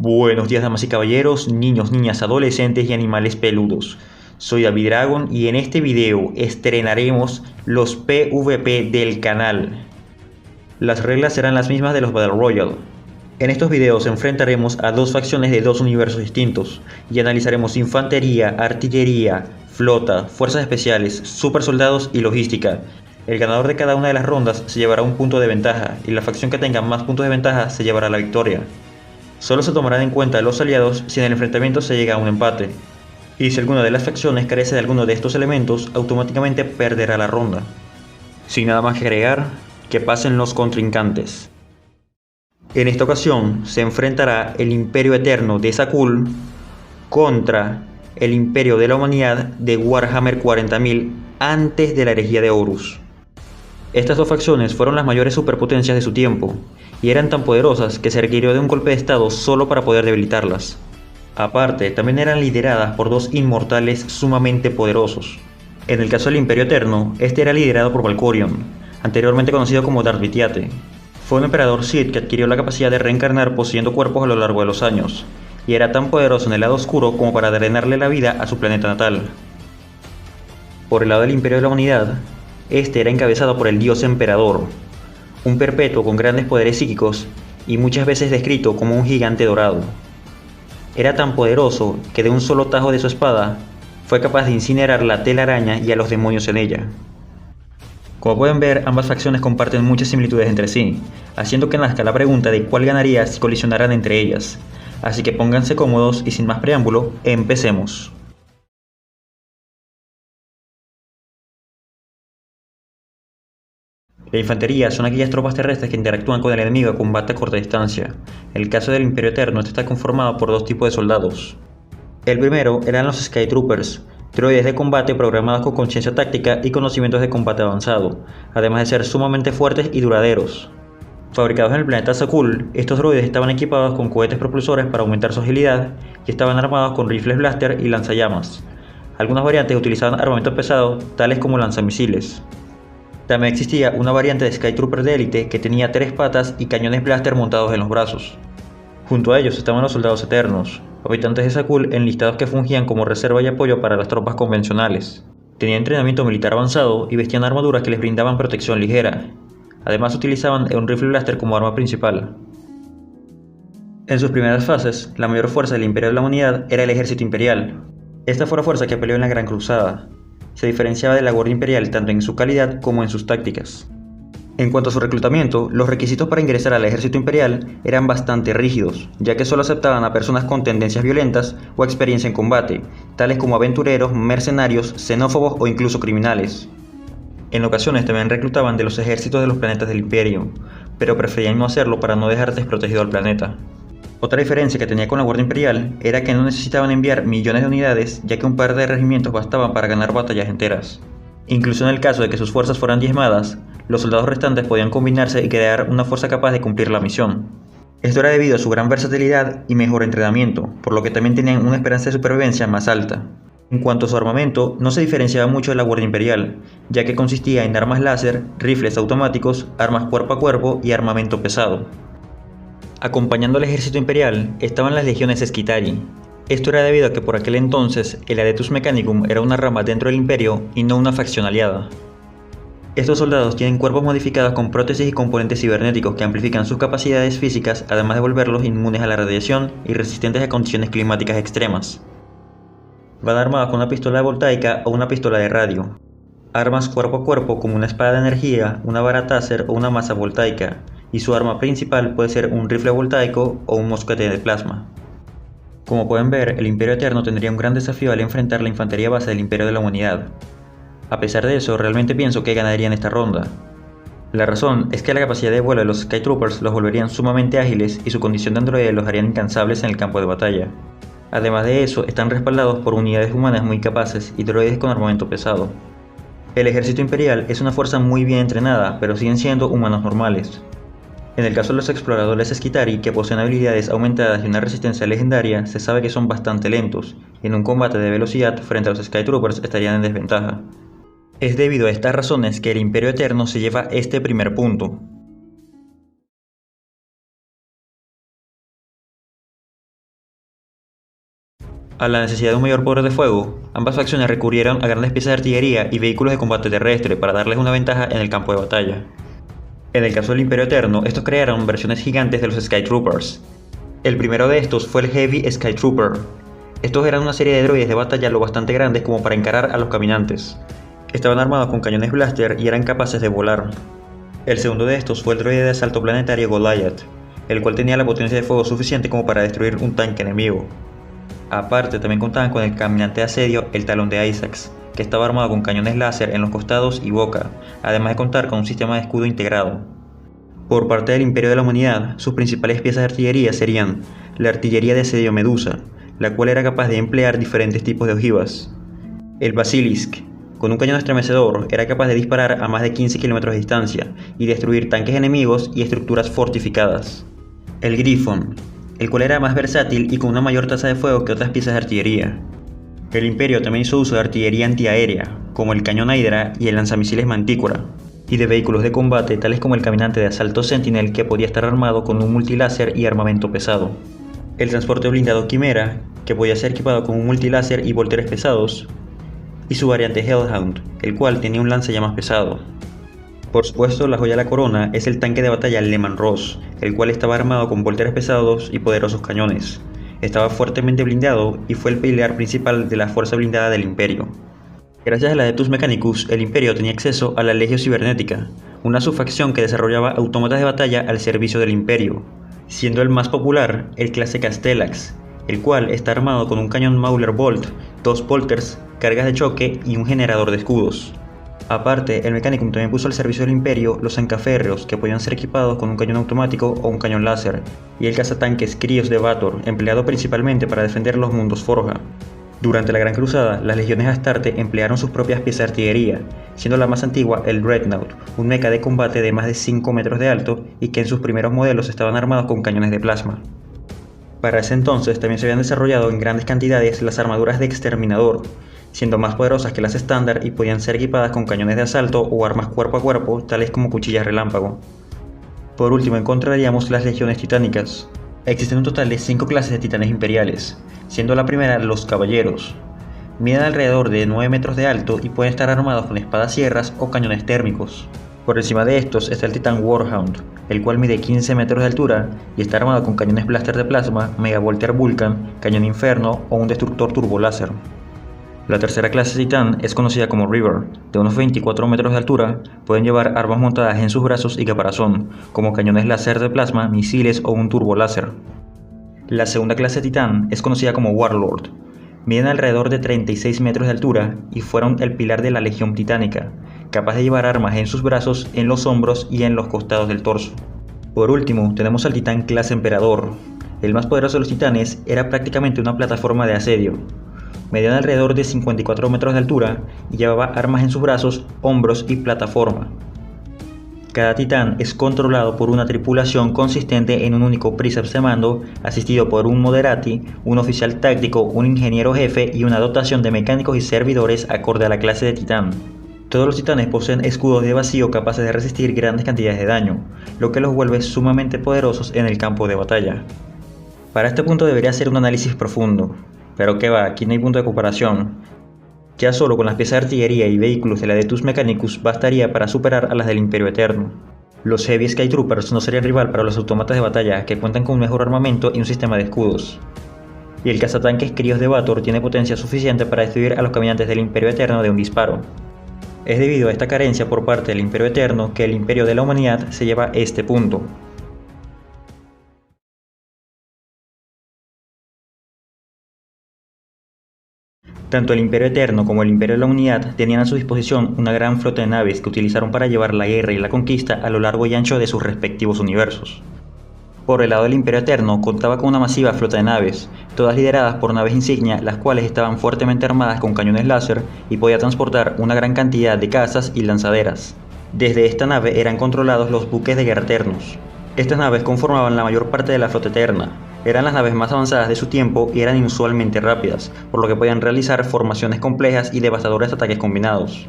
Buenos días, damas y caballeros, niños, niñas, adolescentes y animales peludos. Soy David Dragon y en este video estrenaremos los PvP del canal. Las reglas serán las mismas de los Battle Royale. En estos videos enfrentaremos a dos facciones de dos universos distintos y analizaremos infantería, artillería, flota, fuerzas especiales, super soldados y logística. El ganador de cada una de las rondas se llevará un punto de ventaja y la facción que tenga más puntos de ventaja se llevará la victoria. Solo se tomarán en cuenta los aliados si en el enfrentamiento se llega a un empate, y si alguna de las facciones carece de alguno de estos elementos, automáticamente perderá la ronda. Sin nada más que agregar, que pasen los contrincantes. En esta ocasión se enfrentará el Imperio Eterno de Zakuul contra el Imperio de la Humanidad de Warhammer 40.000 antes de la herejía de Horus. Estas dos facciones fueron las mayores superpotencias de su tiempo, y eran tan poderosas que se requirió de un golpe de estado solo para poder debilitarlas. Aparte, también eran lideradas por dos inmortales sumamente poderosos. En el caso del Imperio Eterno, este era liderado por Valkorion, anteriormente conocido como Darth Vitiate. Fue un emperador Sith que adquirió la capacidad de reencarnar poseyendo cuerpos a lo largo de los años, y era tan poderoso en el lado oscuro como para drenarle la vida a su planeta natal. Por el lado del Imperio de la Humanidad, este era encabezado por el Dios Emperador, un perpetuo con grandes poderes psíquicos y muchas veces descrito como un gigante dorado. Era tan poderoso que de un solo tajo de su espada fue capaz de incinerar la telaraña y a los demonios en ella. Como pueden ver, ambas facciones comparten muchas similitudes entre sí, haciendo que nazca la pregunta de cuál ganaría si colisionaran entre ellas. Así que pónganse cómodos y sin más preámbulo, empecemos. La infantería son aquellas tropas terrestres que interactúan con el enemigo a combate a corta distancia. El caso del Imperio Eterno está conformado por dos tipos de soldados. El primero eran los Sky Troopers, droides de combate programados con conciencia táctica y conocimientos de combate avanzado, además de ser sumamente fuertes y duraderos. Fabricados en el planeta Zakuul, estos droides estaban equipados con cohetes propulsores para aumentar su agilidad y estaban armados con rifles blaster y lanzallamas. Algunas variantes utilizaban armamento pesado, tales como lanzamisiles. También existía una variante de Sky Trooper de élite que tenía 3 patas y cañones blaster montados en los brazos. Junto a ellos estaban los soldados eternos, habitantes de Zakuul enlistados que fungían como reserva y apoyo para las tropas convencionales. Tenían entrenamiento militar avanzado y vestían armaduras que les brindaban protección ligera. Además utilizaban un rifle blaster como arma principal. En sus primeras fases, la mayor fuerza del Imperio de la Humanidad era el Ejército Imperial. Esta fue la fuerza que peleó en la Gran Cruzada. Se diferenciaba de la Guardia Imperial tanto en su calidad como en sus tácticas. En cuanto a su reclutamiento, los requisitos para ingresar al ejército imperial eran bastante rígidos, ya que solo aceptaban a personas con tendencias violentas o experiencia en combate, tales como aventureros, mercenarios, xenófobos o incluso criminales. En ocasiones también reclutaban de los ejércitos de los planetas del imperio, pero preferían no hacerlo para no dejar desprotegido al planeta. Otra diferencia que tenía con la Guardia Imperial era que no necesitaban enviar millones de unidades, ya que un par de regimientos bastaban para ganar batallas enteras. Incluso en el caso de que sus fuerzas fueran diezmadas, los soldados restantes podían combinarse y crear una fuerza capaz de cumplir la misión. Esto era debido a su gran versatilidad y mejor entrenamiento, por lo que también tenían una esperanza de supervivencia más alta. En cuanto a su armamento, no se diferenciaba mucho de la Guardia Imperial, ya que consistía en armas láser, rifles automáticos, armas cuerpo a cuerpo y armamento pesado. Acompañando al ejército imperial estaban las legiones Skitarii. Esto era debido a que por aquel entonces el Adeptus Mechanicum era una rama dentro del imperio y no una facción aliada. Estos soldados tienen cuerpos modificados con prótesis y componentes cibernéticos que amplifican sus capacidades físicas, además de volverlos inmunes a la radiación y resistentes a condiciones climáticas extremas. Van armados con una pistola voltaica o una pistola de radio. Armas cuerpo a cuerpo como una espada de energía, una vara taser o una maza voltaica, y su arma principal puede ser un rifle voltaico o un mosquete de plasma. Como pueden ver, el Imperio Eterno tendría un gran desafío al enfrentar la infantería base del Imperio de la Humanidad. A pesar de eso, realmente pienso que ganarían esta ronda. La razón es que la capacidad de vuelo de los Sky Troopers los volverían sumamente ágiles y su condición de androide los harían incansables en el campo de batalla. Además de eso, están respaldados por unidades humanas muy capaces y droides con armamento pesado. El ejército imperial es una fuerza muy bien entrenada, pero siguen siendo humanos normales. En el caso de los exploradores Skitarii, que poseen habilidades aumentadas y una resistencia legendaria, se sabe que son bastante lentos, y en un combate de velocidad frente a los Sky Troopers estarían en desventaja. Es debido a estas razones que el Imperio Eterno se lleva este primer punto. A la necesidad de un mayor poder de fuego, ambas facciones recurrieron a grandes piezas de artillería y vehículos de combate terrestre para darles una ventaja en el campo de batalla. En el caso del Imperio Eterno, estos crearon versiones gigantes de los Skytroopers. El primero de estos fue el Heavy Skytrooper. Estos eran una serie de droides de batalla lo bastante grandes como para encarar a los caminantes. Estaban armados con cañones blaster y eran capaces de volar. El segundo de estos fue el droide de asalto planetario Goliath, el cual tenía la potencia de fuego suficiente como para destruir un tanque enemigo. Aparte, también contaban con el caminante de asedio, el Talón de Isaacs, que estaba armado con cañones láser en los costados y boca, además de contar con un sistema de escudo integrado. Por parte del Imperio de la Humanidad, sus principales piezas de artillería serían la artillería de asedio Medusa, la cual era capaz de emplear diferentes tipos de ojivas. El Basilisk, con un cañón estremecedor, era capaz de disparar a más de 15 km de distancia y destruir tanques enemigos y estructuras fortificadas. El Griffon, el cual era más versátil y con una mayor tasa de fuego que otras piezas de artillería. El Imperio también hizo uso de artillería antiaérea, como el cañón Hydra y el lanzamisiles Mantícora, y de vehículos de combate tales como el caminante de asalto Sentinel, que podía estar armado con un multiláser y armamento pesado. El transporte blindado Quimera, que podía ser equipado con un multiláser y volteres pesados, y su variante Hellhound, el cual tenía un lanzallamas pesado. Por supuesto, la joya de la corona es el tanque de batalla Leman Russ, el cual estaba armado con volteres pesados y poderosos cañones. Estaba fuertemente blindado y fue el pilar principal de la fuerza blindada del Imperio. Gracias a la Adeptus Mechanicus, el Imperio tenía acceso a la Legio Cibernética, una subfacción que desarrollaba autómatas de batalla al servicio del Imperio, siendo el más popular el clase Castellax, el cual está armado con un cañón Mauler Bolt, 2 bolters, cargas de choque y un generador de escudos. Aparte, el Mechanicum también puso al servicio del Imperio los Ancaférreos, que podían ser equipados con un cañón automático o un cañón láser, y el cazatanques Críos de Vator, empleado principalmente para defender los mundos Forja. Durante la Gran Cruzada, las legiones Astarte emplearon sus propias piezas de artillería, siendo la más antigua el Dreadnought, un mecha de combate de más de 5 metros de alto y que en sus primeros modelos estaban armados con cañones de plasma. Para ese entonces también se habían desarrollado en grandes cantidades las armaduras de Exterminador, siendo más poderosas que las estándar y podían ser equipadas con cañones de asalto o armas cuerpo a cuerpo, tales como cuchillas relámpago. Por último encontraríamos las legiones titánicas. Existen un total de 5 clases de titanes imperiales, siendo la primera los caballeros. Miden alrededor de 9 metros de alto y pueden estar armados con espadas sierras o cañones térmicos. Por encima de estos está el titán Warhound, el cual mide 15 metros de altura y está armado con cañones blaster de plasma, megavolter Vulcan, cañón inferno o un destructor turboláser. La tercera clase titán es conocida como River, de unos 24 metros de altura, pueden llevar armas montadas en sus brazos y caparazón, como cañones láser de plasma, misiles o un turboláser. La segunda clase titán es conocida como Warlord, miden alrededor de 36 metros de altura y fueron el pilar de la Legión Titánica, capaz de llevar armas en sus brazos, en los hombros y en los costados del torso. Por último, tenemos al titán clase Emperador. El más poderoso de los titanes era prácticamente una plataforma de asedio. Medían alrededor de 54 metros de altura y llevaba armas en sus brazos, hombros y plataforma. Cada titán es controlado por una tripulación consistente en un único príceps de mando, asistido por un moderati, un oficial táctico, un ingeniero jefe y una dotación de mecánicos y servidores acorde a la clase de titán. Todos los titanes poseen escudos de vacío capaces de resistir grandes cantidades de daño, lo que los vuelve sumamente poderosos en el campo de batalla. Para este punto debería ser un análisis profundo, pero que va, aquí no hay punto de comparación. Ya solo con las piezas de artillería y vehículos de la Adeptus Mechanicus bastaría para superar a las del Imperio Eterno. Los Heavy Skytroopers no serían rival para los autómatas de batalla, que cuentan con un mejor armamento y un sistema de escudos. Y el cazatanques Críos de Vator tiene potencia suficiente para destruir a los caminantes del Imperio Eterno de un disparo. Es debido a esta carencia por parte del Imperio Eterno que el Imperio de la Humanidad se lleva este punto. Tanto el Imperio Eterno como el Imperio de la Humanidad tenían a su disposición una gran flota de naves que utilizaron para llevar la guerra y la conquista a lo largo y ancho de sus respectivos universos. Por el lado del Imperio Eterno contaba con una masiva flota de naves, todas lideradas por naves insignia, las cuales estaban fuertemente armadas con cañones láser y podía transportar una gran cantidad de cazas y lanzaderas. Desde esta nave eran controlados los buques de guerra eternos. Estas naves conformaban la mayor parte de la flota eterna. Eran las naves más avanzadas de su tiempo y eran inusualmente rápidas, por lo que podían realizar formaciones complejas y devastadores ataques combinados.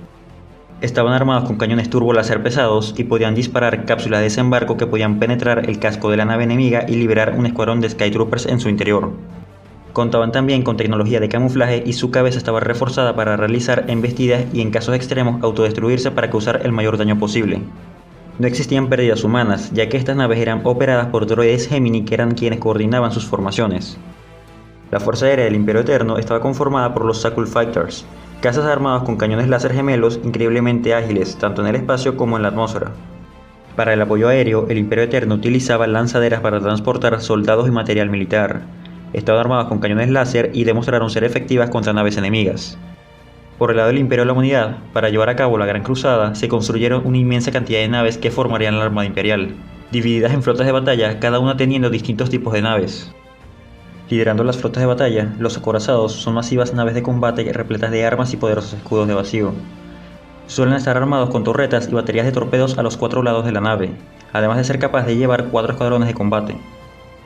Estaban armados con cañones turbo láser pesados y podían disparar cápsulas de desembarco que podían penetrar el casco de la nave enemiga y liberar un escuadrón de Skytroopers en su interior. Contaban también con tecnología de camuflaje y su cabeza estaba reforzada para realizar embestidas y en casos extremos autodestruirse para causar el mayor daño posible. No existían pérdidas humanas, ya que estas naves eran operadas por droides Gemini que eran quienes coordinaban sus formaciones. La Fuerza Aérea del Imperio Eterno estaba conformada por los Sakul Fighters, cazas armados con cañones láser gemelos increíblemente ágiles tanto en el espacio como en la atmósfera. Para el apoyo aéreo, el Imperio Eterno utilizaba lanzaderas para transportar soldados y material militar. Estaban armadas con cañones láser y demostraron ser efectivas contra naves enemigas. Por el lado del Imperio de la Humanidad, para llevar a cabo la Gran Cruzada, se construyeron una inmensa cantidad de naves que formarían la Armada Imperial, divididas en flotas de batalla, cada una teniendo distintos tipos de naves. Liderando las flotas de batalla, los acorazados son masivas naves de combate repletas de armas y poderosos escudos de vacío. Suelen estar armados con torretas y baterías de torpedos a los 4 lados de la nave, además de ser capaz de llevar 4 escuadrones de combate.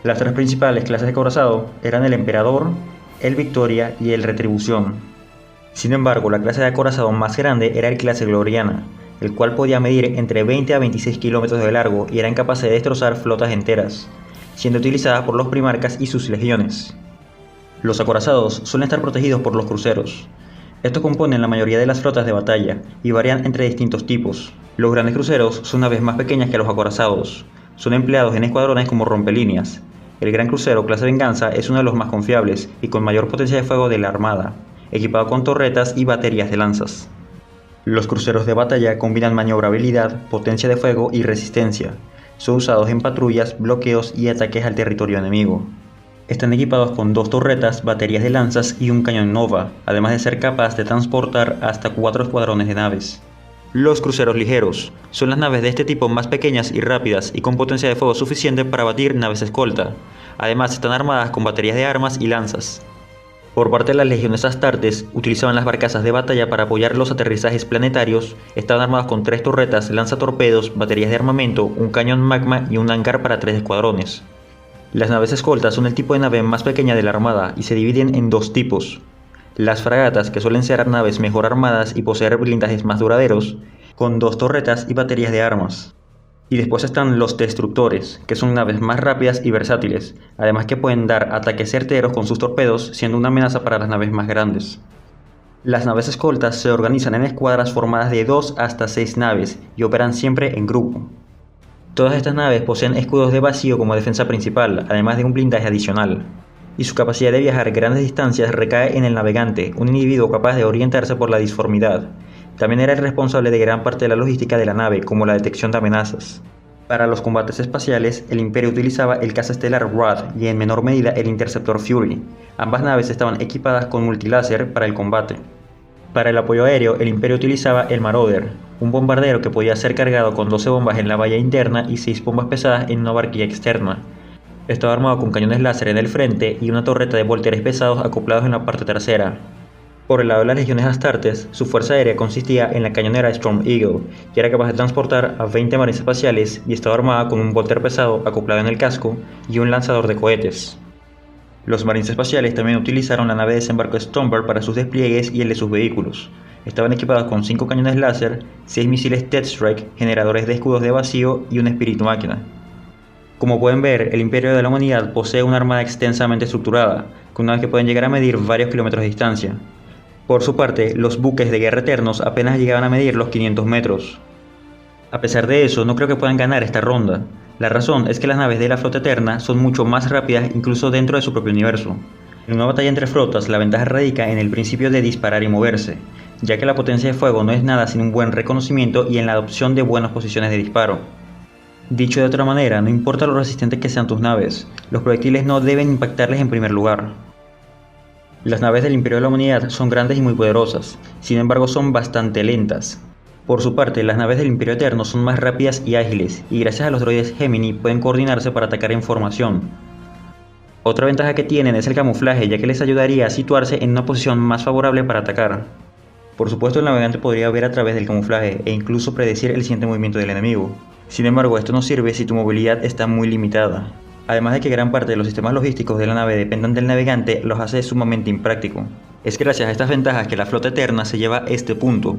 Las 3 principales clases de acorazado eran el Emperador, el Victoria y el Retribución. Sin embargo, la clase de acorazado más grande era el clase Gloriana, el cual podía medir entre 20 a 26 kilómetros de largo y eran capaces de destrozar flotas enteras, siendo utilizada por los primarcas y sus legiones. Los acorazados suelen estar protegidos por los cruceros. Estos componen la mayoría de las flotas de batalla y varían entre distintos tipos. Los grandes cruceros son naves más pequeñas que los acorazados. Son empleados en escuadrones como rompelíneas. El gran crucero clase Venganza es uno de los más confiables y con mayor potencia de fuego de la armada, equipado con torretas y baterías de lanzas. Los cruceros de batalla combinan maniobrabilidad, potencia de fuego y resistencia. Son usados en patrullas, bloqueos y ataques al territorio enemigo. Están equipados con 2 torretas, baterías de lanzas y un cañón Nova, además de ser capaz de transportar hasta 4 escuadrones de naves. Los cruceros ligeros son las naves de este tipo más pequeñas y rápidas y con potencia de fuego suficiente para batir naves escolta. Además están armadas con baterías de armas y lanzas. Por parte de las legiones astartes, utilizaban las barcazas de batalla para apoyar los aterrizajes planetarios, estaban armados con 3 torretas, lanzatorpedos, baterías de armamento, un cañón magma y un hangar para 3 escuadrones. Las naves escoltas son el tipo de nave más pequeña de la armada y se dividen en 2 tipos. Las fragatas, que suelen ser naves mejor armadas y poseer blindajes más duraderos, con 2 torretas y baterías de armas. Y después están los destructores, que son naves más rápidas y versátiles, además que pueden dar ataques certeros con sus torpedos, siendo una amenaza para las naves más grandes. Las naves escoltas se organizan en escuadras formadas de 2 hasta 6 naves y operan siempre en grupo. Todas estas naves poseen escudos de vacío como defensa principal, además de un blindaje adicional, y su capacidad de viajar grandes distancias recae en el navegante, un individuo capaz de orientarse por la disformidad. También era el responsable de gran parte de la logística de la nave, como la detección de amenazas. Para los combates espaciales, el Imperio utilizaba el caza estelar Wrath y en menor medida el Interceptor Fury. Ambas naves estaban equipadas con multiláser para el combate. Para el apoyo aéreo, el Imperio utilizaba el Marauder, un bombardero que podía ser cargado con 12 bombas en la valla interna y 6 bombas pesadas en una barquilla externa. Estaba armado con cañones láser en el frente y una torreta de volteres pesados acoplados en la parte trasera. Por el lado de las legiones astartes, su fuerza aérea consistía en la cañonera Storm Eagle, que era capaz de transportar a 20 marines espaciales y estaba armada con un volter pesado acoplado en el casco y un lanzador de cohetes. Los marines espaciales también utilizaron la nave de desembarco Stomber para sus despliegues y el de sus vehículos. Estaban equipados con 5 cañones láser, 6 misiles Deathstrike, generadores de escudos de vacío y un espíritu máquina. Como pueden ver, el Imperio de la Humanidad posee una armada extensamente estructurada, con naves que pueden llegar a medir varios kilómetros de distancia. Por su parte, los buques de guerra eternos apenas llegaban a medir los 500 metros. A pesar de eso, no creo que puedan ganar esta ronda. La razón es que las naves de la flota eterna son mucho más rápidas incluso dentro de su propio universo. En una batalla entre flotas, la ventaja radica en el principio de disparar y moverse, ya que la potencia de fuego no es nada sin un buen reconocimiento y en la adopción de buenas posiciones de disparo. Dicho de otra manera, no importa lo resistentes que sean tus naves, los proyectiles no deben impactarles en primer lugar. Las naves del Imperio de la Humanidad son grandes y muy poderosas, sin embargo son bastante lentas. Por su parte, las naves del Imperio Eterno son más rápidas y ágiles, y gracias a los droides Gemini pueden coordinarse para atacar en formación. Otra ventaja que tienen es el camuflaje, ya que les ayudaría a situarse en una posición más favorable para atacar. Por supuesto, el navegante podría ver a través del camuflaje e incluso predecir el siguiente movimiento del enemigo. Sin embargo, esto no sirve si tu movilidad está muy limitada. Además de que gran parte de los sistemas logísticos de la nave dependan del navegante, los hace sumamente impráctico. Es gracias a estas ventajas que la flota eterna se lleva a este punto.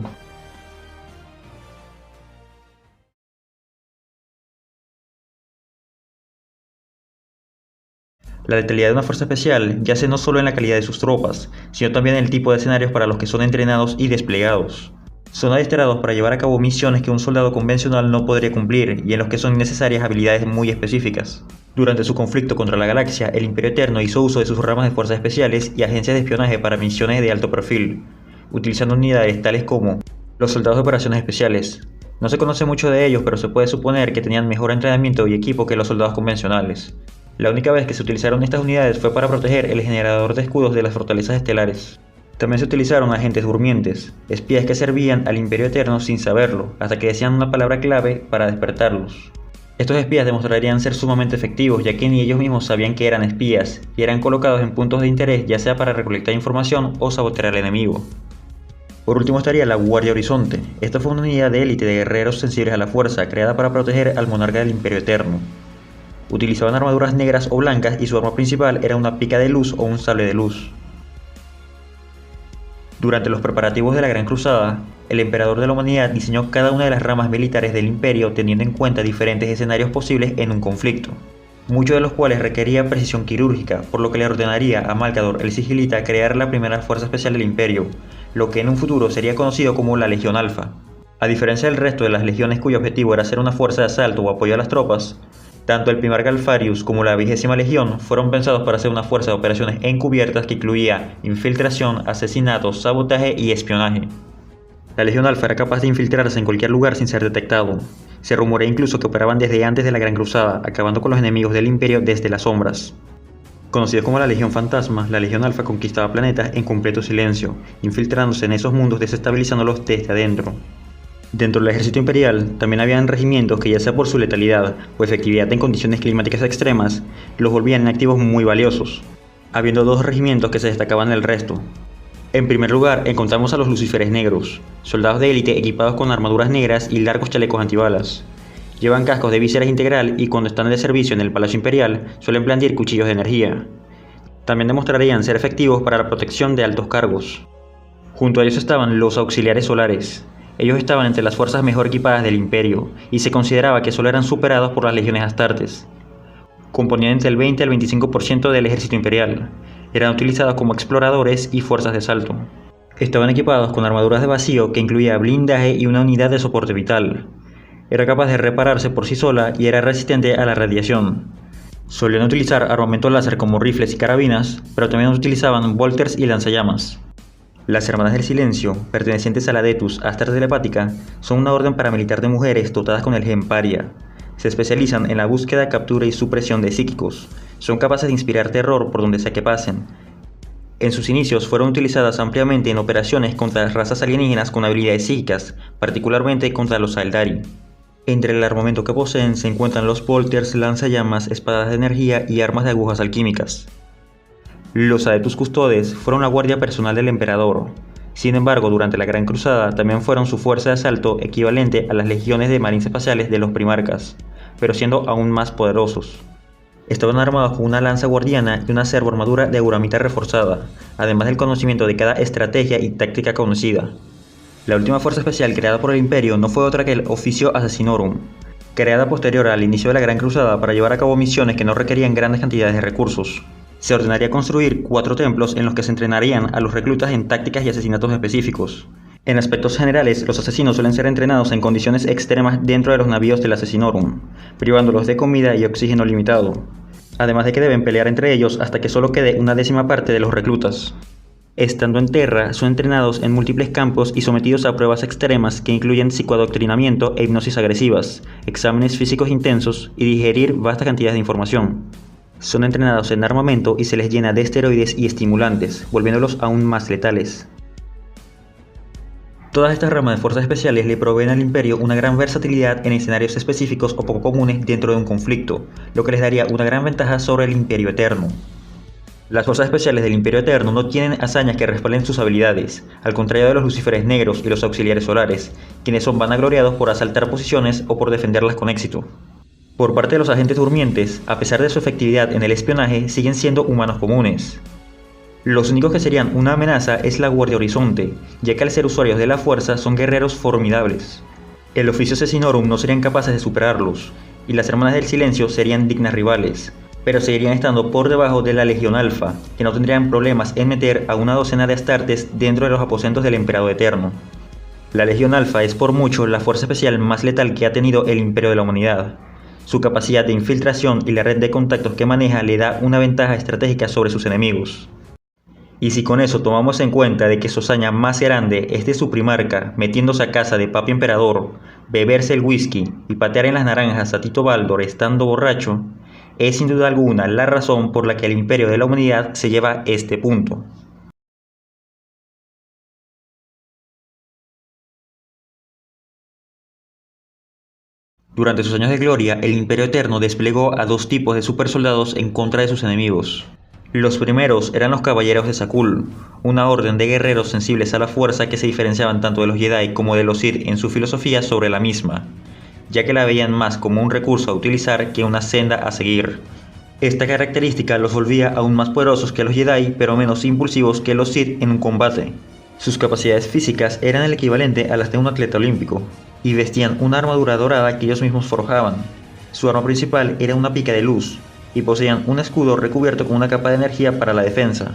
La letalidad de una fuerza especial yace no solo en la calidad de sus tropas, sino también en el tipo de escenarios para los que son entrenados y desplegados. Son adiestrados para llevar a cabo misiones que un soldado convencional no podría cumplir y en los que son necesarias habilidades muy específicas. Durante su conflicto contra la galaxia, el Imperio Eterno hizo uso de sus ramas de fuerzas especiales y agencias de espionaje para misiones de alto perfil, utilizando unidades tales como los soldados de operaciones especiales. No se conoce mucho de ellos, pero se puede suponer que tenían mejor entrenamiento y equipo que los soldados convencionales. La única vez que se utilizaron estas unidades fue para proteger el generador de escudos de las fortalezas estelares. También se utilizaron agentes durmientes, espías que servían al Imperio Eterno sin saberlo, hasta que decían una palabra clave para despertarlos. Estos espías demostrarían ser sumamente efectivos, ya que ni ellos mismos sabían que eran espías, y eran colocados en puntos de interés ya sea para recolectar información o sabotear al enemigo. Por último estaría la Guardia Horizonte. Esta fue una unidad de élite de guerreros sensibles a la fuerza, creada para proteger al monarca del Imperio Eterno. Utilizaban armaduras negras o blancas y su arma principal era una pica de luz o un sable de luz. Durante los preparativos de la Gran Cruzada, el emperador de la humanidad diseñó cada una de las ramas militares del imperio teniendo en cuenta diferentes escenarios posibles en un conflicto, muchos de los cuales requería precisión quirúrgica, por lo que le ordenaría a Malcador el Sigilita crear la primera fuerza especial del imperio, lo que en un futuro sería conocido como la Legión Alfa. A diferencia del resto de las legiones cuyo objetivo era ser una fuerza de asalto o apoyo a las tropas, tanto el Primarca Alfarius como la 20ª Legión fueron pensados para ser una fuerza de operaciones encubiertas que incluía infiltración, asesinato, sabotaje y espionaje. La Legión Alfa era capaz de infiltrarse en cualquier lugar sin ser detectado. Se rumorea incluso que operaban desde antes de la Gran Cruzada, acabando con los enemigos del Imperio desde las sombras. Conocidos como la Legión Fantasma, la Legión Alfa conquistaba planetas en completo silencio, infiltrándose en esos mundos desestabilizándolos desde adentro. Dentro del ejército imperial también habían regimientos que, ya sea por su letalidad o efectividad en condiciones climáticas extremas, los volvían activos muy valiosos, habiendo dos regimientos que se destacaban del resto. En primer lugar encontramos a los Lucíferes Negros, soldados de élite equipados con armaduras negras y largos chalecos antibalas. Llevan cascos de vísceras integral y cuando están de servicio en el Palacio Imperial suelen blandir cuchillos de energía. También demostrarían ser efectivos para la protección de altos cargos. Junto a ellos estaban los Auxiliares Solares. Ellos estaban entre las fuerzas mejor equipadas del Imperio, y se consideraba que solo eran superados por las legiones Astartes. Componían entre el 20 al 25% del ejército imperial. Eran utilizados como exploradores y fuerzas de asalto. Estaban equipados con armaduras de vacío que incluía blindaje y una unidad de soporte vital. Era capaz de repararse por sí sola y era resistente a la radiación. Solían utilizar armamento láser como rifles y carabinas, pero también utilizaban bolters y lanzallamas. Las Hermanas del Silencio, pertenecientes a la Detus Astar Telepática, son una orden paramilitar de mujeres dotadas con el gen Paria. Se especializan en la búsqueda, captura y supresión de psíquicos. Son capaces de inspirar terror por donde sea que pasen. En sus inicios fueron utilizadas ampliamente en operaciones contra las razas alienígenas con habilidades psíquicas, particularmente contra los Aeldari. Entre el armamento que poseen se encuentran los bolters, lanzallamas, espadas de energía y armas de agujas alquímicas. Los Adetus Custodes fueron la guardia personal del emperador. Sin embargo, durante la Gran Cruzada también fueron su fuerza de asalto equivalente a las legiones de marines espaciales de los primarcas, pero siendo aún más poderosos. Estaban armados con una lanza guardiana y una servoarmadura de auramita reforzada, además del conocimiento de cada estrategia y táctica conocida. La última fuerza especial creada por el Imperio no fue otra que el Officio Assassinorum, creada posterior al inicio de la Gran Cruzada para llevar a cabo misiones que no requerían grandes cantidades de recursos. Se ordenaría construir 4 templos en los que se entrenarían a los reclutas en tácticas y asesinatos específicos. En aspectos generales, los asesinos suelen ser entrenados en condiciones extremas dentro de los navíos del Assassinorum, privándolos de comida y oxígeno limitado, además de que deben pelear entre ellos hasta que solo quede una décima parte de los reclutas. Estando en tierra, son entrenados en múltiples campos y sometidos a pruebas extremas que incluyen psicoadoctrinamiento e hipnosis agresivas, exámenes físicos intensos y digerir vastas cantidades de información. Son entrenados en armamento y se les llena de esteroides y estimulantes, volviéndolos aún más letales. Todas estas ramas de fuerzas especiales le proveen al Imperio una gran versatilidad en escenarios específicos o poco comunes dentro de un conflicto, lo que les daría una gran ventaja sobre el Imperio Eterno. Las fuerzas especiales del Imperio Eterno no tienen hazañas que respalden sus habilidades, al contrario de los Lucíferes Negros y los Auxiliares Solares, quienes son vanagloriados por asaltar posiciones o por defenderlas con éxito. Por parte de los agentes durmientes, a pesar de su efectividad en el espionaje, siguen siendo humanos comunes. Los únicos que serían una amenaza es la Guardia Horizonte, ya que al ser usuarios de la fuerza son guerreros formidables. El Officio Assassinorum no serían capaces de superarlos, y las Hermanas del Silencio serían dignas rivales, pero seguirían estando por debajo de la Legión Alfa, que no tendrían problemas en meter a una docena de Astartes dentro de los aposentos del Emperador Eterno. La Legión Alfa es por mucho la fuerza especial más letal que ha tenido el Imperio de la Humanidad. Su capacidad de infiltración y la red de contactos que maneja le da una ventaja estratégica sobre sus enemigos. Y si con eso tomamos en cuenta de que su hazaña más grande es de su primarca, metiéndose a casa de Papi Emperador, beberse el whisky y patear en las naranjas a Tito Baldor estando borracho, es sin duda alguna la razón por la que el Imperio de la Humanidad se lleva a este punto. Durante sus años de gloria, el Imperio Eterno desplegó a dos tipos de supersoldados en contra de sus enemigos. Los primeros eran los Caballeros de Sakul, una orden de guerreros sensibles a la fuerza que se diferenciaban tanto de los Jedi como de los Sith en su filosofía sobre la misma, ya que la veían más como un recurso a utilizar que una senda a seguir. Esta característica los volvía aún más poderosos que los Jedi, pero menos impulsivos que los Sith en un combate. Sus capacidades físicas eran el equivalente a las de un atleta olímpico, y vestían una armadura dorada que ellos mismos forjaban. Su arma principal era una pica de luz, y poseían un escudo recubierto con una capa de energía para la defensa.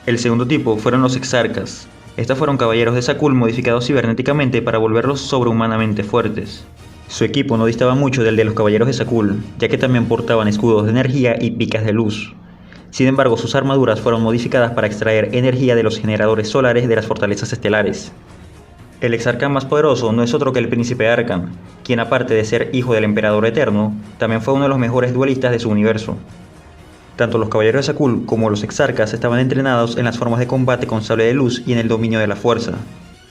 El segundo tipo fueron los Exarcas. Estos fueron caballeros de Sakul modificados cibernéticamente para volverlos sobrehumanamente fuertes. Su equipo no distaba mucho del de los caballeros de Sakul, ya que también portaban escudos de energía y picas de luz. Sin embargo, sus armaduras fueron modificadas para extraer energía de los generadores solares de las fortalezas estelares. El Exarca más poderoso no es otro que el Príncipe Arcan, quien aparte de ser hijo del Emperador Eterno, también fue uno de los mejores duelistas de su universo. Tanto los Caballeros de Sakul como los Exarcas estaban entrenados en las formas de combate con sable de luz y en el dominio de la fuerza.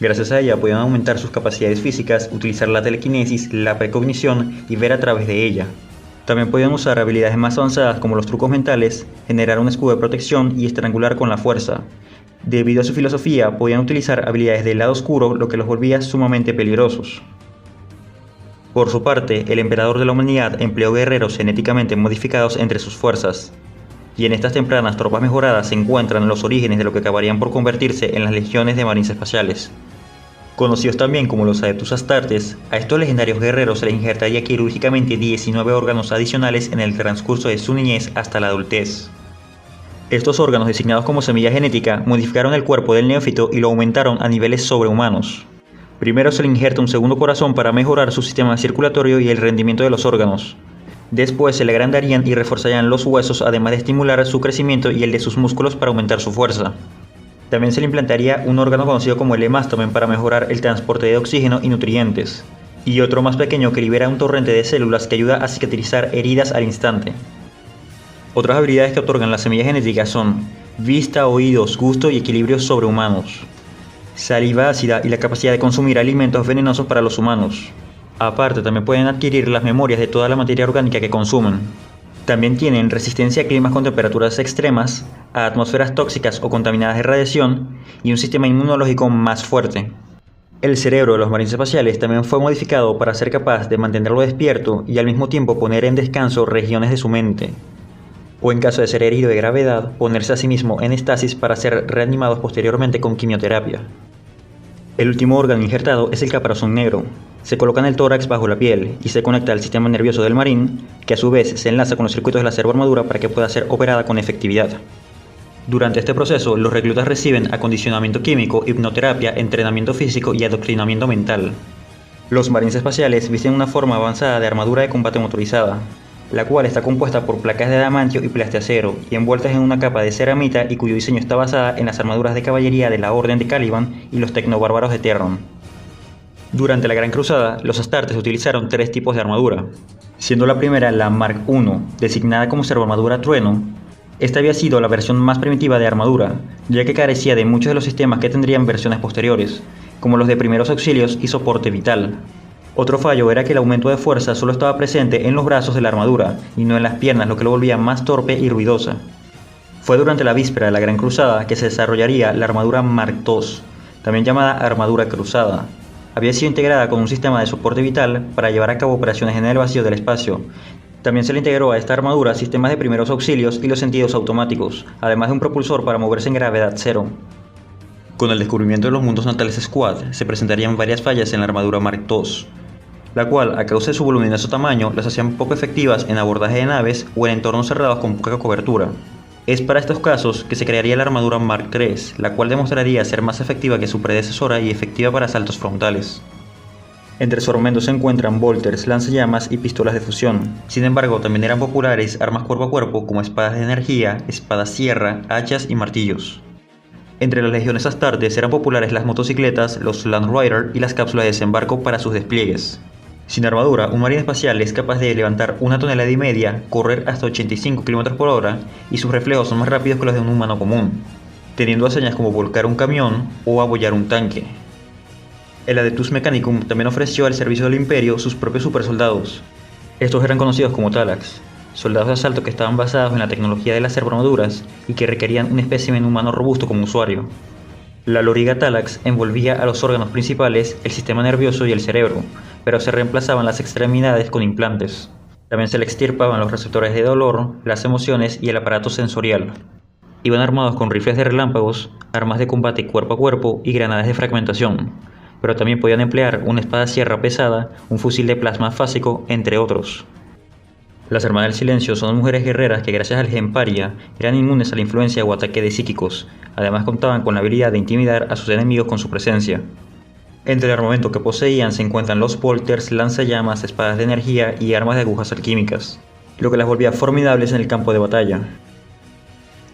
Gracias a ella podían aumentar sus capacidades físicas, utilizar la telequinesis, la precognición y ver a través de ella. También podían usar habilidades más avanzadas como los trucos mentales, generar un escudo de protección y estrangular con la fuerza. Debido a su filosofía, podían utilizar habilidades del lado oscuro, lo que los volvía sumamente peligrosos. Por su parte, el Emperador de la Humanidad empleó guerreros genéticamente modificados entre sus fuerzas, y en estas tempranas tropas mejoradas se encuentran los orígenes de lo que acabarían por convertirse en las legiones de marines espaciales. Conocidos también como los Adeptus Astartes, a estos legendarios guerreros se les injertaría quirúrgicamente 19 órganos adicionales en el transcurso de su niñez hasta la adultez. Estos órganos, designados como semilla genética, modificaron el cuerpo del neófito y lo aumentaron a niveles sobrehumanos. Primero se le injerta un segundo corazón para mejorar su sistema circulatorio y el rendimiento de los órganos. Después se le agrandarían y reforzarían los huesos, además de estimular su crecimiento y el de sus músculos para aumentar su fuerza. También se le implantaría un órgano conocido como el hemástomen para mejorar el transporte de oxígeno y nutrientes, y otro más pequeño que libera un torrente de células que ayuda a cicatrizar heridas al instante. Otras habilidades que otorgan las semillas genéticas son vista, oídos, gusto y equilibrio sobrehumanos, saliva ácida y la capacidad de consumir alimentos venenosos para los humanos. Aparte, también pueden adquirir las memorias de toda la materia orgánica que consumen. También tienen resistencia a climas con temperaturas extremas, a atmósferas tóxicas o contaminadas de radiación y un sistema inmunológico más fuerte. El cerebro de los marines espaciales también fue modificado para ser capaz de mantenerlo despierto y al mismo tiempo poner en descanso regiones de su mente. O en caso de ser herido de gravedad, ponerse a sí mismo en estasis para ser reanimados posteriormente con quimioterapia. El último órgano injertado es el caparazón negro. Se coloca en el tórax bajo la piel y se conecta al sistema nervioso del marín, que a su vez se enlaza con los circuitos de la servoarmadura para que pueda ser operada con efectividad. Durante este proceso, los reclutas reciben acondicionamiento químico, hipnoterapia, entrenamiento físico y adoctrinamiento mental. Los marines espaciales visten una forma avanzada de armadura de combate motorizada, la cual está compuesta por placas de adamantio y plastiacero y envueltas en una capa de ceramita y cuyo diseño está basada en las armaduras de caballería de la Orden de Caliban y los tecnobárbaros de Terron. Durante la Gran Cruzada, los Astartes utilizaron tres tipos de armadura, siendo la primera la Mark I, designada como servoarmadura Trueno. Esta había sido la versión más primitiva de armadura, ya que carecía de muchos de los sistemas que tendrían versiones posteriores, como los de primeros auxilios y soporte vital. Otro fallo era que el aumento de fuerza solo estaba presente en los brazos de la armadura y no en las piernas, lo que lo volvía más torpe y ruidosa. Fue durante la víspera de la Gran Cruzada que se desarrollaría la armadura Mark II, también llamada armadura cruzada. Había sido integrada con un sistema de soporte vital para llevar a cabo operaciones en el vacío del espacio. También se le integró a esta armadura sistemas de primeros auxilios y los sentidos automáticos, además de un propulsor para moverse en gravedad cero. Con el descubrimiento de los mundos natales Squad, se presentarían varias fallas en la armadura Mark II. la cual, a causa de su voluminoso tamaño, las hacían poco efectivas en abordaje de naves o en entornos cerrados con poca cobertura. Es para estos casos que se crearía la armadura Mark III, la cual demostraría ser más efectiva que su predecesora y efectiva para asaltos frontales. Entre su armamento se encuentran bolters, lanzallamas y pistolas de fusión. Sin embargo, también eran populares armas cuerpo a cuerpo como espadas de energía, espadas sierra, hachas y martillos. Entre las legiones astartes eran populares las motocicletas, los Land Rider y las cápsulas de desembarco para sus despliegues. Sin armadura, un marine espacial es capaz de levantar 1,5 toneladas, correr hasta 85 km/h y sus reflejos son más rápidos que los de un humano común, teniendo hazañas como volcar un camión o abollar un tanque. El Adeptus Mechanicum también ofreció al servicio del Imperio sus propios supersoldados. Estos eran conocidos como Talax, soldados de asalto que estaban basados en la tecnología de las armaduras y que requerían un espécimen humano robusto como usuario. La loriga Talax envolvía a los órganos principales, el sistema nervioso y el cerebro, pero se reemplazaban las extremidades con implantes. También se le extirpaban los receptores de dolor, las emociones y el aparato sensorial. Iban armados con rifles de relámpagos, armas de combate cuerpo a cuerpo y granadas de fragmentación, pero también podían emplear una espada sierra pesada, un fusil de plasma fásico, entre otros. Las Hermanas del Silencio son mujeres guerreras que gracias al Gemparia eran inmunes a la influencia o ataque de psíquicos, además contaban con la habilidad de intimidar a sus enemigos con su presencia. Entre el armamento que poseían se encuentran los bolters, lanzallamas, espadas de energía y armas de agujas alquímicas, lo que las volvía formidables en el campo de batalla.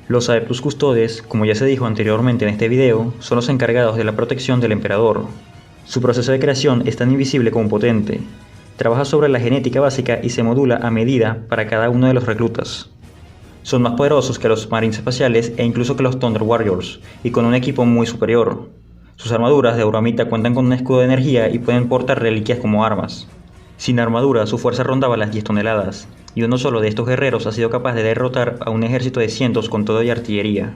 Los Adeptus Custodes, como ya se dijo anteriormente en este video, son los encargados de la protección del emperador. Su proceso de creación es tan invisible como potente. Trabaja sobre la genética básica y se modula a medida para cada uno de los reclutas. Son más poderosos que los Marines espaciales e incluso que los Thunder Warriors, y con un equipo muy superior. Sus armaduras de auramita cuentan con un escudo de energía y pueden portar reliquias como armas. Sin armadura, su fuerza rondaba las 10 toneladas, y uno solo de estos guerreros ha sido capaz de derrotar a un ejército de cientos con todo y artillería.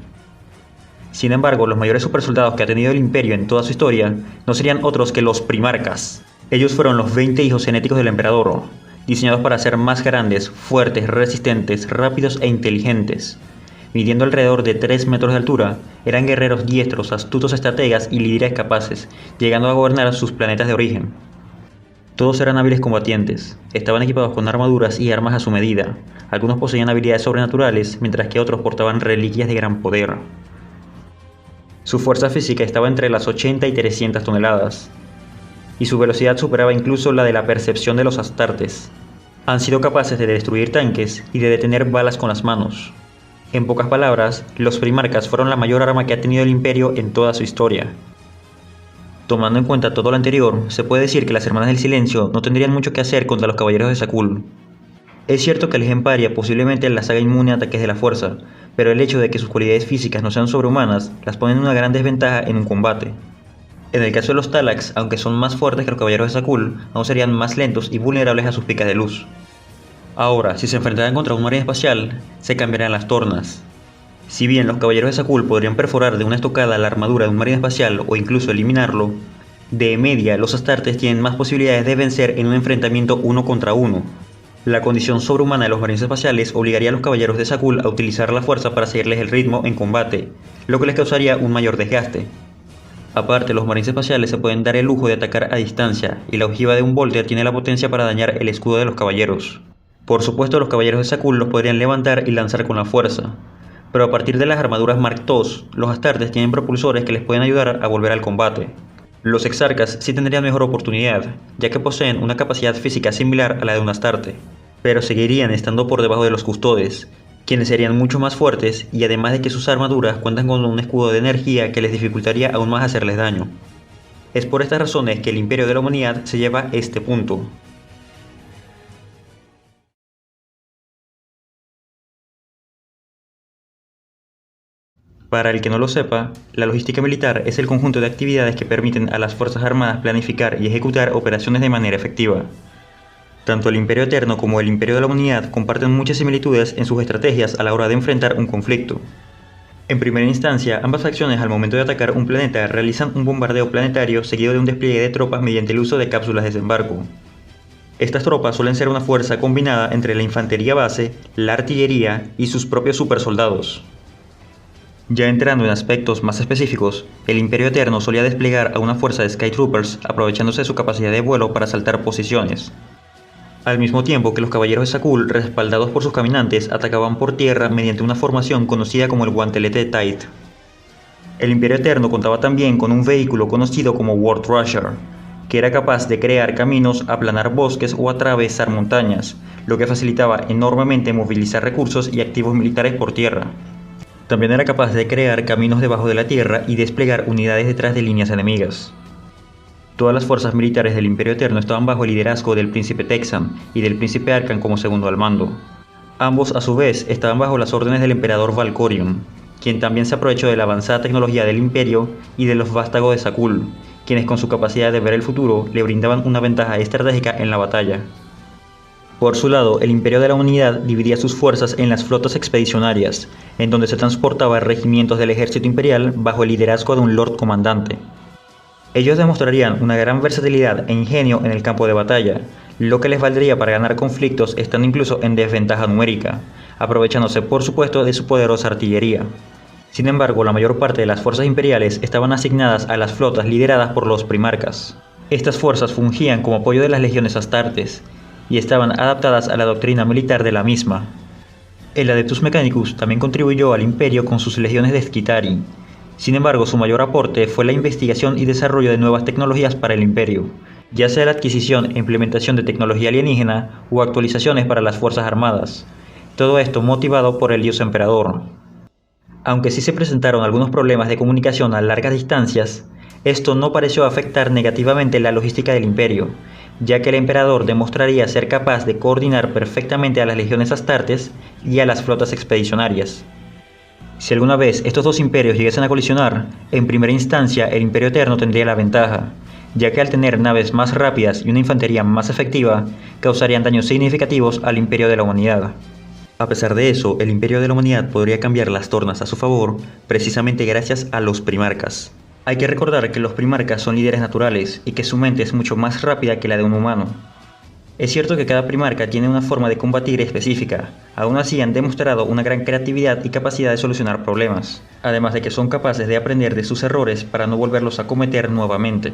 Sin embargo, los mayores supersoldados que ha tenido el Imperio en toda su historia no serían otros que los Primarcas. Ellos fueron los 20 hijos genéticos del emperador, diseñados para ser más grandes, fuertes, resistentes, rápidos e inteligentes. Midiendo alrededor de 3 metros de altura, eran guerreros diestros, astutos estrategas y líderes capaces, llegando a gobernar sus planetas de origen. Todos eran hábiles combatientes, estaban equipados con armaduras y armas a su medida. Algunos poseían habilidades sobrenaturales, mientras que otros portaban reliquias de gran poder. Su fuerza física estaba entre las 80 y 300 toneladas. Y su velocidad superaba incluso la de la percepción de los astartes. Han sido capaces de destruir tanques y de detener balas con las manos. En pocas palabras, los Primarcas fueron la mayor arma que ha tenido el Imperio en toda su historia. Tomando en cuenta todo lo anterior, se puede decir que las Hermanas del Silencio no tendrían mucho que hacer contra los Caballeros de Zakuul. Es cierto que el Gemparia posiblemente las haga inmune a ataques de la fuerza, pero el hecho de que sus cualidades físicas no sean sobrehumanas las pone en una gran desventaja en un combate. En el caso de los Talax, aunque son más fuertes que los Caballeros de Zakuul, aún serían más lentos y vulnerables a sus picas de luz. Ahora, si se enfrentaran contra un marine espacial, se cambiarían las tornas. Si bien los Caballeros de Zakuul podrían perforar de una estocada la armadura de un marine espacial o incluso eliminarlo, de media los astartes tienen más posibilidades de vencer en un enfrentamiento uno contra uno. La condición sobrehumana de los marines espaciales obligaría a los Caballeros de Zakuul a utilizar la fuerza para seguirles el ritmo en combate, lo que les causaría un mayor desgaste. Aparte, los marines espaciales se pueden dar el lujo de atacar a distancia, y la ojiva de un bolter tiene la potencia para dañar el escudo de los caballeros. Por supuesto, los Caballeros de Zakuul los podrían levantar y lanzar con la fuerza, pero a partir de las armaduras Mark II, los astartes tienen propulsores que les pueden ayudar a volver al combate. Los exarcas sí tendrían mejor oportunidad, ya que poseen una capacidad física similar a la de un astarte, pero seguirían estando por debajo de los custodes, quienes serían mucho más fuertes y además de que sus armaduras cuentan con un escudo de energía que les dificultaría aún más hacerles daño. Es por estas razones que el Imperio de la Humanidad se lleva a este punto. Para el que no lo sepa, la logística militar es el conjunto de actividades que permiten a las Fuerzas Armadas planificar y ejecutar operaciones de manera efectiva. Tanto el Imperio Eterno como el Imperio de la Humanidad comparten muchas similitudes en sus estrategias a la hora de enfrentar un conflicto. En primera instancia, ambas facciones al momento de atacar un planeta realizan un bombardeo planetario seguido de un despliegue de tropas mediante el uso de cápsulas de desembarco. Estas tropas suelen ser una fuerza combinada entre la infantería base, la artillería y sus propios supersoldados. Ya entrando en aspectos más específicos, el Imperio Eterno solía desplegar a una fuerza de Skytroopers aprovechándose de su capacidad de vuelo para saltar posiciones, al mismo tiempo que los caballeros de Zakuul, respaldados por sus caminantes, atacaban por tierra mediante una formación conocida como el guantelete Tide. El Imperio Eterno contaba también con un vehículo conocido como World Rusher, que era capaz de crear caminos, aplanar bosques o atravesar montañas, lo que facilitaba enormemente movilizar recursos y activos militares por tierra. También era capaz de crear caminos debajo de la tierra y desplegar unidades detrás de líneas enemigas. Todas las fuerzas militares del Imperio Eterno estaban bajo el liderazgo del Príncipe Texan y del Príncipe Arcan como segundo al mando. Ambos, a su vez, estaban bajo las órdenes del Emperador Valkorion, quien también se aprovechó de la avanzada tecnología del Imperio y de los vástagos de Zakuul, quienes con su capacidad de ver el futuro le brindaban una ventaja estratégica en la batalla. Por su lado, el Imperio de la Humanidad dividía sus fuerzas en las flotas expedicionarias, en donde se transportaban regimientos del ejército imperial bajo el liderazgo de un Lord Comandante. Ellos demostrarían una gran versatilidad e ingenio en el campo de batalla, lo que les valdría para ganar conflictos estando incluso en desventaja numérica, aprovechándose por supuesto de su poderosa artillería. Sin embargo, la mayor parte de las fuerzas imperiales estaban asignadas a las flotas lideradas por los primarcas. Estas fuerzas fungían como apoyo de las legiones astartes, y estaban adaptadas a la doctrina militar de la misma. El Adeptus Mechanicus también contribuyó al imperio con sus legiones de Skitarii. Sin embargo, su mayor aporte fue la investigación y desarrollo de nuevas tecnologías para el imperio, ya sea la adquisición e implementación de tecnología alienígena o actualizaciones para las fuerzas armadas. Todo esto motivado por el dios emperador. Aunque sí se presentaron algunos problemas de comunicación a largas distancias, esto no pareció afectar negativamente la logística del imperio, ya que el emperador demostraría ser capaz de coordinar perfectamente a las legiones astartes y a las flotas expedicionarias. Si alguna vez estos dos imperios llegasen a colisionar, en primera instancia el Imperio Eterno tendría la ventaja, ya que al tener naves más rápidas y una infantería más efectiva, causarían daños significativos al Imperio de la Humanidad. A pesar de eso, el Imperio de la Humanidad podría cambiar las tornas a su favor, precisamente gracias a los primarcas. Hay que recordar que los primarcas son líderes naturales y que su mente es mucho más rápida que la de un humano. Es cierto que cada primarca tiene una forma de combatir específica, aún así han demostrado una gran creatividad y capacidad de solucionar problemas, además de que son capaces de aprender de sus errores para no volverlos a cometer nuevamente.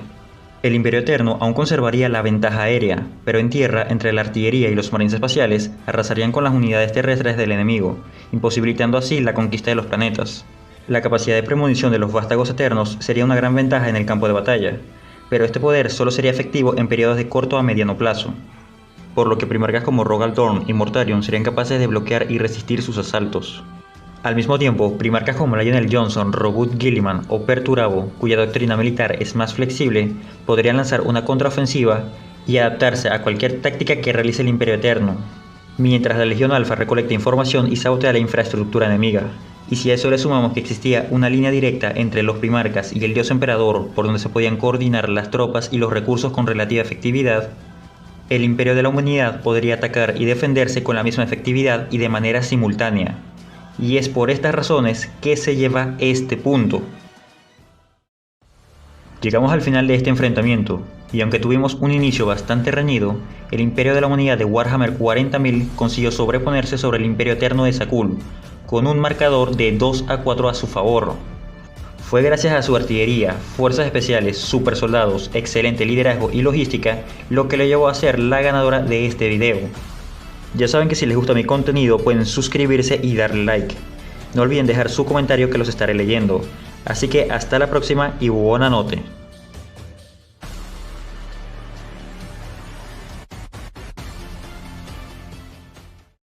El Imperio Eterno aún conservaría la ventaja aérea, pero en tierra, entre la artillería y los marines espaciales, arrasarían con las unidades terrestres del enemigo, imposibilitando así la conquista de los planetas. La capacidad de premonición de los vástagos eternos sería una gran ventaja en el campo de batalla, pero este poder solo sería efectivo en periodos de corto a mediano plazo, por lo que primarcas como Rogal Dorn y Mortarion serían capaces de bloquear y resistir sus asaltos. Al mismo tiempo, primarcas como Lionel Johnson, Roboute Guilliman o Perturabo, cuya doctrina militar es más flexible, podrían lanzar una contraofensiva y adaptarse a cualquier táctica que realice el Imperio Eterno, mientras la Legión Alpha recolecta información y sabotea la infraestructura enemiga. Y si a eso le sumamos que existía una línea directa entre los primarcas y el dios emperador por donde se podían coordinar las tropas y los recursos con relativa efectividad, el Imperio de la Humanidad podría atacar y defenderse con la misma efectividad y de manera simultánea. Y es por estas razones que se lleva este punto. Llegamos al final de este enfrentamiento, y aunque tuvimos un inicio bastante reñido, el Imperio de la Humanidad de Warhammer 40.000 consiguió sobreponerse sobre el Imperio Eterno de Zakuul, con un marcador de 2-4 a su favor. Fue gracias a su artillería, fuerzas especiales, super soldados, excelente liderazgo y logística lo que le llevó a ser la ganadora de este video. Ya saben que si les gusta mi contenido pueden suscribirse y darle like. No olviden dejar su comentario que los estaré leyendo. Así que hasta la próxima y buena noche.